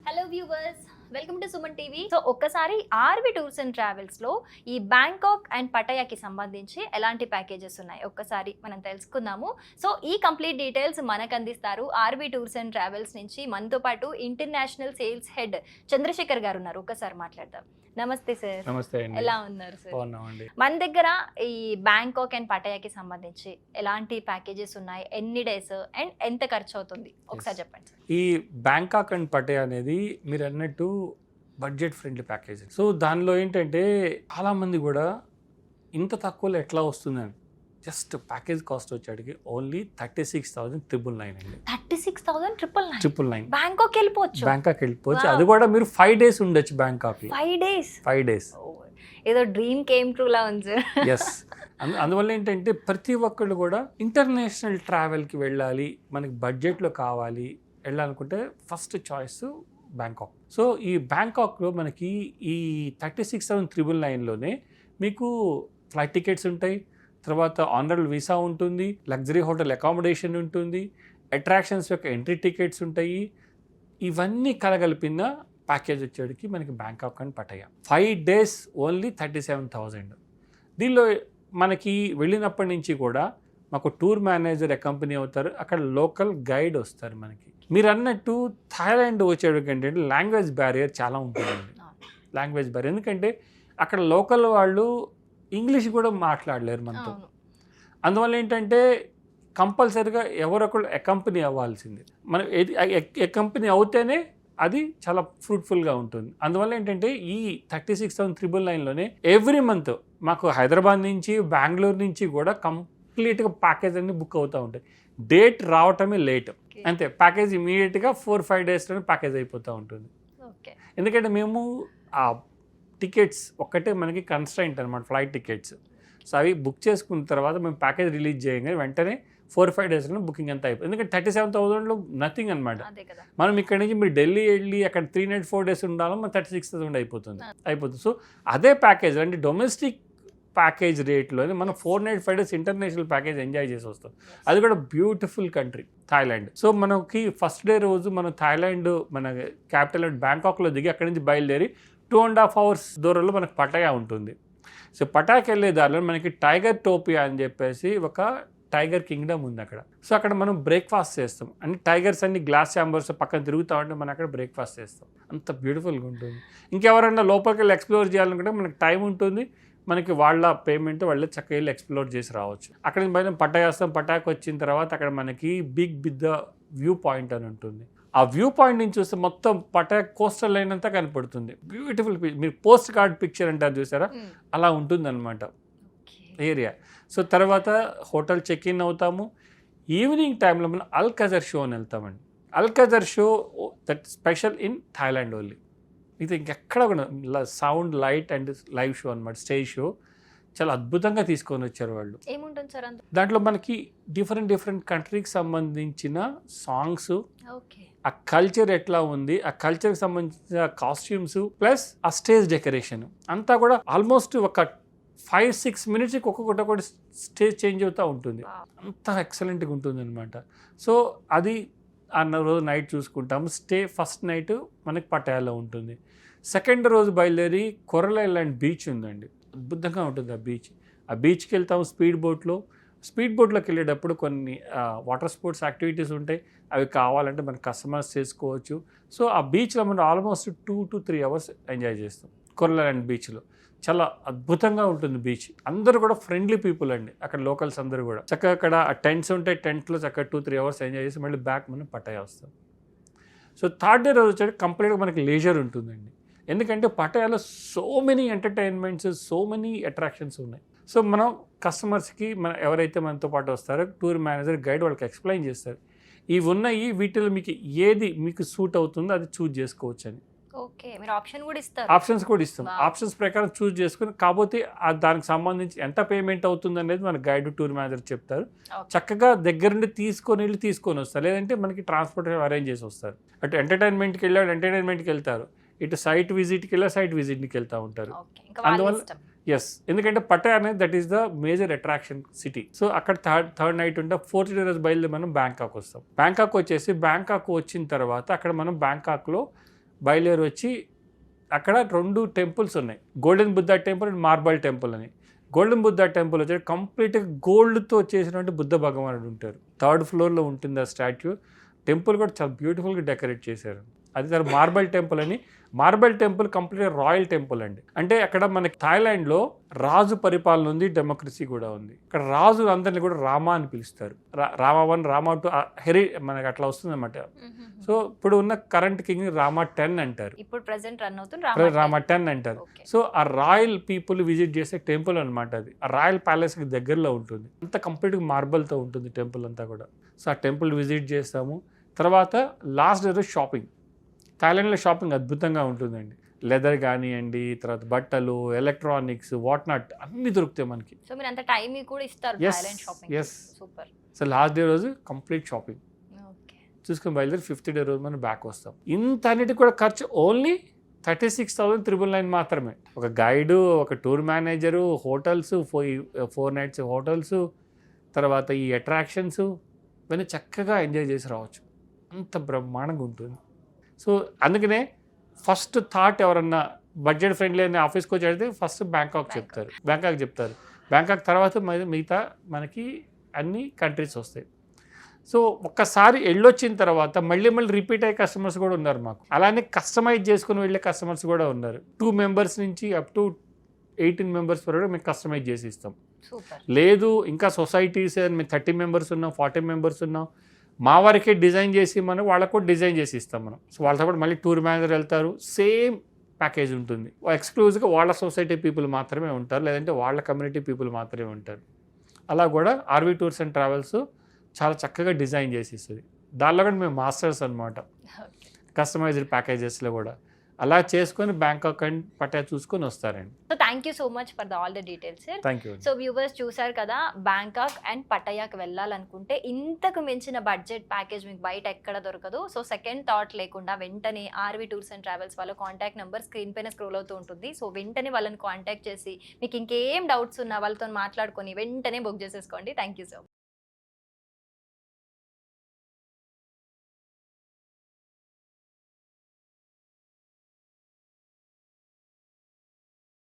Hello viewers, welcome to Suman TV. So ఒక్కసారి RV tours and travels లో ఈ Bangkok and పటాయాకి సంబంధించి ఎలాంటి ప్యాకేజెస్ ఉన్నాయి ఒక్కసారి మనం తెలుసుకుందాము. సో ఈ కంప్లీట్ డీటెయిల్స్ మనకు అందిస్తారు ఆర్వి టూర్స్ అండ్ ట్రావెల్స్ నుంచి. మనతో పాటు ఇంటర్నేషనల్ సేల్స్ హెడ్ చంద్రశేఖర్ గారు ఉన్నారు. ఒక్కసారి మాట్లాడదాం. నమస్తే సార్. నమస్తే అండి. ఎలా ఉన్నారు సార్? బాగున్నామండి. మన దగ్గర ఈ బ్యాంకాక్ అండ్ పటాయాకి సంబంధించి ఎలాంటి ప్యాకేజెస్ ఉన్నాయి, ఎన్ని డేస్ అండ్ ఎంత ఖర్చు అవుతుంది ఒకసారి చెప్పండి సార్. ఈ బ్యాంకాక్ అండ్ పటాయా అనేది మీరు అన్నట్టు బడ్జెట్ ఫ్రెండ్లీ ప్యాకేజ్. సో దానిలో ఏంటంటే చాలా మంది కూడా ఇంత తక్కువలో ఎట్లా వస్తుందని జస్ట్ ప్యాకేజ్ కాస్ట్ వచ్చేటికి ఓన్లీ 36,999 అండి. 36,999 బ్యాంకాక్ వెళ్ళిపోవచ్చు. బ్యాంకాక్ వెళ్ళిపోవచ్చు. అది కూడా మీరు 5 days ఉండొచ్చు బ్యాంకాక్. 5 days ఏదో డ్రీమ్ కేమ్ ట్రూ లా ఉంది సార్. ఎస్. అందువల్ల ఏంటంటే ప్రతి ఒక్కళ్ళు కూడా ఇంటర్నేషనల్ ట్రావెల్కి వెళ్ళాలి, మనకి బడ్జెట్లో కావాలి వెళ్ళాలనుకుంటే ఫస్ట్ చాయిస్ బ్యాంకాక్. సో ఈ బ్యాంకాక్లో మనకి ఈ 36,999లోనే మీకు ఫ్లైట్ టికెట్స్ ఉంటాయి, తర్వాత ఆనరబుల్ వీసా ఉంటుంది, లగ్జరీ హోటల్ అకామిడేషన్ ఉంటుంది, అట్రాక్షన్స్ యొక్క ఎంట్రీ టికెట్స్ ఉంటాయి. ఇవన్నీ కలగలిపిన ప్యాకేజ్ వచ్చేటికి మనకి Bangkok and Pattaya 5 days only 37,000. దీనిలో మనకి వెళ్ళినప్పటి నుంచి కూడా మాకు టూర్ మేనేజర్ కంపెనీ అవుతారు, అక్కడ లోకల్ గైడ్ వస్తారు. మనకి మీరు అన్నట్టు థాయిలాండ్ వచ్చేటికి ఏంటంటే లాంగ్వేజ్ బ్యారియర్ చాలా ఉంటుందండి. లాంగ్వేజ్ బ్యారియర్ ఎందుకంటే అక్కడ లోకల్ వాళ్ళు ఇంగ్లీష్ కూడా మాట్లాడలేరు మనతో. అందువల్ల ఏంటంటే కంపల్సరీగా ఎవరొకరు కంపెనీ అవ్వాల్సింది. మనం కంపెనీ అవుతేనే అది చాలా ఫ్రూట్ఫుల్గా ఉంటుంది. అందువల్ల ఏంటంటే ఈ 36,999లోనే ఎవ్రీ మంత్ మాకు హైదరాబాద్ నుంచి బెంగళూరు నుంచి కూడా కంప్లీట్గా ప్యాకేజ్ అన్ని బుక్ అవుతూ ఉంటాయి. డేట్ రావటమే లేట్, అంతే. ప్యాకేజ్ ఇమీడియట్గా 4-5 daysలోనే ప్యాకేజ్ అయిపోతూ ఉంటుంది. ఎందుకంటే మేము ఆ టికెట్స్ ఒక్కటే మనకి కన్స్ట్రైంట్ అనమాట, ఫ్లైట్ టికెట్స్. సో అవి బుక్ చేసుకున్న తర్వాత మేము ప్యాకేజ్ రిలీజ్ చేయగానే వెంటనే 4-5 daysలో బుకింగ్ అంతా అయిపోయింది. ఎందుకంటే 37,000లో నథింగ్ అనమాట. మనం ఇక్కడ నుంచి మీరు ఢిల్లీ వెళ్ళి అక్కడ 3 nights 4 days ఉండాలో మన 36,000 అయిపోతుంది. సో అదే ప్యాకేజ్ అంటే డొమెస్టిక్ ప్యాకేజ్ రేట్లోనే మనం 4 nights 5 days international package enjoy చేసి వస్తాం. అది కూడా బ్యూటిఫుల్ కంట్రీ థాయిలాండ్. సో మనకి ఫస్ట్ డే రోజు మనం థాయిలాండ్ మన క్యాపిటల్ బ్యాంకాక్లో దిగి అక్కడి నుంచి బయలుదేరి 2.5 hours దూరంలో మనకు పటాయా ఉంటుంది. సో పటాయాకి వెళ్ళే దారిలో మనకి టైగర్ టోపియా అని చెప్పేసి ఒక టైగర్ కింగ్డమ్ ఉంది అక్కడ. సో అక్కడ మనం బ్రేక్ఫాస్ట్ చేస్తాం. అన్ని టైగర్స్ అన్ని గ్లాస్ ఛాంబర్స్ పక్కన తిరుగుతూ ఉంటే మనం అక్కడ బ్రేక్ఫాస్ట్ చేస్తాం. అంత బ్యూటిఫుల్గా ఉంటుంది. ఇంకెవరైనా లోపలికి వెళ్ళి ఎక్స్ప్లోర్ చేయాలనుకుంటే మనకి టైం ఉంటుంది, మనకి వాళ్ళ పేమెంట్ వాళ్ళే చక్కగా వెళ్ళి ఎక్స్ప్లోర్ చేసి రావచ్చు. అక్కడ నుంచి బయట పటాయా వస్తాం. పటాయాకి వచ్చిన తర్వాత అక్కడ మనకి బిగ్ వ్యూ పాయింట్ అని ఉంటుంది. ఆ వ్యూ పాయింట్ నుంచి చూస్తే మొత్తం పటాయా కోస్టల్ లైన్ అంతా కనపడుతుంది. బ్యూటిఫుల్ మీరు పోస్ట్ కార్డ్ పిక్చర్ అంటారు చూసారా, అలా ఉంటుంది అనమాట ఏరియా. సో తర్వాత హోటల్ చెక్ ఇన్ అవుతాము. ఈవినింగ్ టైంలో మనం అల్కజర్ షో అని వెళ్తామండి. Alcazar show that special in Thailand only. ఇది ఇంకెక్కడ కూడా sound light and live show అనమాట, స్టేజ్ షో. చాలా అద్భుతంగా తీసుకొని వచ్చారు వాళ్ళు. ఏముంటుంది సార్ దాంట్లో మనకి డిఫరెంట్ కంట్రీకి సంబంధించిన సాంగ్స్, ఆ కల్చర్ ఎట్లా ఉంది, ఆ కల్చర్కి సంబంధించిన కాస్ట్యూమ్స్ ప్లస్ ఆ స్టేజ్ డెకరేషన్ అంతా కూడా ఆల్మోస్ట్ ఒక 5-6 minutes ఒక్కొక్కటి స్టేజ్ చేంజ్ అవుతూ ఉంటుంది. అంత ఎక్సలెంట్గా ఉంటుంది అనమాట. సో అది అన్న రోజు నైట్ చూసుకుంటాము. ఫస్ట్ నైట్ మనకి పటాయాలో ఉంటుంది. సెకండ్ రోజు బయలుదేరి కొరల్ ఐలాండ్ బీచ్ ఉందండి. అద్భుతంగా ఉంటుంది ఆ బీచ్కి వెళ్తాము స్పీడ్ బోట్లోకి వెళ్ళేటప్పుడు కొన్ని వాటర్ స్పోర్ట్స్ యాక్టివిటీస్ ఉంటాయి. అవి కావాలంటే మన కస్టమర్స్ చేసుకోవచ్చు. సో ఆ బీచ్లో మనం ఆల్మోస్ట్ 2 to 3 hours ఎంజాయ్ చేస్తాం కొరల్ ఐలాండ్ బీచ్లో. చాలా అద్భుతంగా ఉంటుంది బీచ్. అందరూ కూడా ఫ్రెండ్లీ పీపుల్ అండి అక్కడ లోకల్స్ అందరూ కూడా. చక్కగా అక్కడ టెంట్స్ ఉంటాయి, టెంట్లో చక్కగా 2-3 hours ఎంజాయ్ చేసి మళ్ళీ బ్యాక్ మనం పటాయా వస్తాం. సో థర్డ్ డే రోజు వచ్చేది కంప్లీట్గా మనకి లేజర్ ఉంటుందండి. ఎందుకంటే పటాయాలో so many entertainments, so many attractions ఉన్నాయి. సో మనం కస్టమర్స్కి ఎవరైతే మనతో పాటు వస్తారో టూర్ మేనేజర్ గైడ్ వాళ్ళకి ఎక్స్ప్లెయిన్ చేస్తారు. ఇవి ఉన్నాయి, వీటిలో మీకు ఏది మీకు సూట్ అవుతుందో అది చూజ్ చేసుకోవచ్చు అని. ఆప్షన్స్ కూడా ఇస్తాం. ఆప్షన్స్ ప్రకారం చూస్ చేసుకుని కాకపోతే దానికి సంబంధించి ఎంత పేమెంట్ అవుతుంది అనేది మన గైడ్ టూర్ మేనేజర్ చెప్తారు. చక్కగా దగ్గరుండి తీసుకొని వస్తారు. లేదంటే మనకి ట్రాన్స్పోర్టేషన్ అరేంజ్ చేసి వస్తారు. అటు ఎంటర్టైన్మెంట్కి వెళ్ళాడు ఎంటర్టైన్మెంట్కి వెళ్తారు, ఇటు సైట్ విజిట్కి వెళ్ళా సైట్ విజిట్కి వెళ్తూ ఉంటారు. అందువల్ల ఎందుకంటే పటాయా అనేది that is the major attraction city. So అక్కడ థర్డ్ నైట్ ఉంటే 4th day రోజు బయలుదేరి మనం బ్యాంకాక్ వస్తాం. బ్యాంకాక్ వచ్చేసి బ్యాంకాక్ వచ్చిన తర్వాత అక్కడ మనం బ్యాంకాక్లో బయలుదేరి వచ్చి అక్కడ 2 టెంపుల్స్ ఉన్నాయి, golden Buddha temple and marble temple అని. గోల్డెన్ బుద్ధ టెంపుల్ వచ్చి కంప్లీట్గా గోల్డ్తో చేసినటువంటి బుద్ధ భగవానుడు ఉంటారు. 3rd ఫ్లోర్లో ఉంటుంది ఆ స్టాచ్యూ. టెంపుల్ కూడా చాలా బ్యూటిఫుల్గా డెకరేట్ చేశారు. అది తర్వాత మార్బల్ టెంపుల్ అని. మార్బల్ టెంపుల్ కంప్లీట్గా రాయల్ టెంపుల్ అండి. అంటే అక్కడ మనకి థాయిలాండ్లో రాజు పరిపాలన ఉంది, డెమోక్రసీ కూడా ఉంది. ఇక్కడ రాజు అందరినీ కూడా రామా అని పిలుస్తారు. రామా 1, రామా 2 మనకి అట్లా వస్తుంది అనమాట. సో ఇప్పుడు ఉన్న కరెంట్ కింగ్ రామా 10 అంటారు, ఇప్పుడు ప్రెసెంట్ రన్ అవుతుంది రామా 10 అంటారు. సో ఆ రాయల్ పీపుల్ విజిట్ చేసే టెంపుల్ అనమాట అది. ఆ రాయల్ ప్యాలెస్కి దగ్గరలో ఉంటుంది. అంతా కంప్లీట్గా మార్బల్తో ఉంటుంది టెంపుల్ అంతా కూడా. సో ఆ టెంపుల్ విజిట్ చేస్తాము. తర్వాత లాస్ట్ డే షాపింగ్. థాయిలాండ్లో షాపింగ్ అద్భుతంగా ఉంటుందండి. లెదర్ కానివ్వండి, తర్వాత బట్టలు, ఎలక్ట్రానిక్స్, వాట్ నాట్ అన్నీ దొరుకుతాయి మనకి. సో మీరు అంత టైం కూడా ఇస్తారు Thailand shopping. Yes, super. So last day రోజు కంప్లీట్ షాపింగ్ ఓకే చూసుకొని బయలుదేరి 5th డే రోజు మనం బ్యాక్ వస్తాం. ఇంత అన్నిటికి కూడా ఖర్చు ఓన్లీ 36,999 మాత్రమే. ఒక గైడు, ఒక tour manager, hotels 4 nights hotels, తర్వాత ఈ అట్రాక్షన్స్ ఇవన్నీ చక్కగా ఎంజాయ్ చేసి రావచ్చు. అంత బ్రహ్మాండంగా ఉంటుంది. సో అందుకనే ఫస్ట్ థాట్ ఎవరన్నా బడ్జెట్ ఫ్రెండ్లీ అనే ఆఫీస్కి వచ్చి అడిగితే ఫస్ట్ బ్యాంకాక్ చెప్తారు. బ్యాంకాక్ తర్వాత మిగతా మనకి అన్ని కంట్రీస్ వస్తాయి. సో ఒక్కసారి వెళ్ళొచ్చిన తర్వాత మళ్ళీ రిపీట్ అయ్యే కస్టమర్స్ కూడా ఉన్నారు మాకు. అలానే కస్టమైజ్ చేసుకుని వెళ్ళే కస్టమర్స్ కూడా ఉన్నారు. 2 members నుంచి అప్ టు 18 members వరకు మేము కస్టమైజ్ చేసి ఇస్తాం. లేదు ఇంకా సొసైటీస్ మేము 30 members ఉన్నాం, 40 members ఉన్నాం, మా వరకే డిజైన్ చేసి మనం వాళ్ళకు కూడా డిజైన్ చేసి ఇస్తాం మనం. సో వాళ్ళతో పాటు మళ్ళీ టూర్ మేనేజర్ వెళ్తారు, సేమ్ ప్యాకేజ్ ఉంటుంది. ఎక్స్క్లూజివ్గా వాళ్ళ సొసైటీ పీపుల్ మాత్రమే ఉంటారు, లేదంటే వాళ్ళ కమ్యూనిటీ పీపుల్ మాత్రమే ఉంటారు. అలా కూడా ఆర్వీ టూర్స్ అండ్ ట్రావెల్స్ చాలా చక్కగా డిజైన్ చేసి ఇస్తుంది. దానిలో కూడా మేము మాస్టర్స్ అనమాట కస్టమైజ్డ్ ప్యాకేజెస్లో కూడా. అలా చేసుకొని బ్యాంకాక్ అండ్ పటాయా చూసుకొని వస్తారండి. So thank you so much for all the details sir. Thank you. So viewers చూసారు కదా, బ్యాంకాక్ అండ్ పటాయాకి వెళ్ళాలనుకుంటే ఇంతకు మించిన బడ్జెట్ ప్యాకేజ్ మీకు బయట ఎక్కడ దొరకదు. సో సెకండ్ థాట్ లేకుండా వెంటనే ఆర్వీ టూర్స్ అండ్ ట్రావెల్స్ వాళ్ళ కాంటాక్ట్ నెంబర్ స్క్రీన్ పైన స్క్రోల్ అవుతూ ఉంటుంది. సో వెంటనే వాళ్ళని కాంటాక్ట్ చేసి మీకు ఇంకేం డౌట్స్ ఉన్నా వాళ్ళతో మాట్లాడుకొని వెంటనే బుక్ చేసేసుకోండి. Thank you so much.